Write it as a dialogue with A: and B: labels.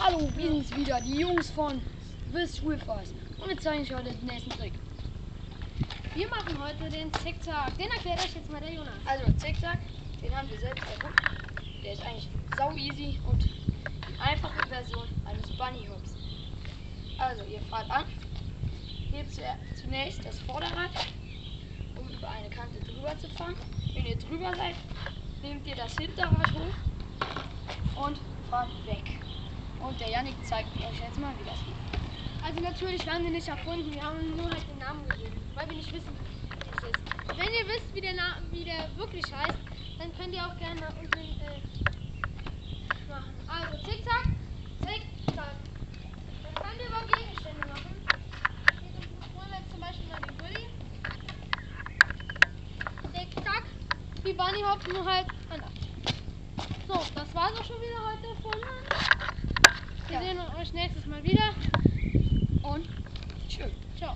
A: Hallo, wir sind's wieder, die Jungs von The Swiffers. Und wir zeigen euch heute den nächsten Trick.
B: Wir machen heute den Zickzack. Den erklärt euch jetzt mal der Jonas.
A: Also Zickzack, den haben wir selbst erfunden. Der ist eigentlich sau easy und die einfache Version eines Bunny Hops. Also ihr fahrt an, hebt zunächst das Vorderrad, um über eine Kante drüber zu fahren. Wenn ihr drüber seid, nehmt ihr das Hinterrad hoch und fahrt weg. Und der Yannick zeigt euch jetzt mal, wie das geht.
B: Also natürlich haben wir nicht erfunden, wir haben nur halt den Namen gegeben, weil wir nicht wissen, wie es ist. Wenn ihr wisst, wie der wirklich heißt, dann könnt ihr auch gerne unten machen. Also Zickzack, Zickzack. Das könnt ihr über Gegenstände machen. Holen wir jetzt zum Beispiel mal den Bulli. Zickzack, wie Bunny Hops, nur halt anders. So, das war's auch schon wieder heute von uns. Wir sehen uns nächstes Mal wieder.
A: Und tschüss.
B: Ciao.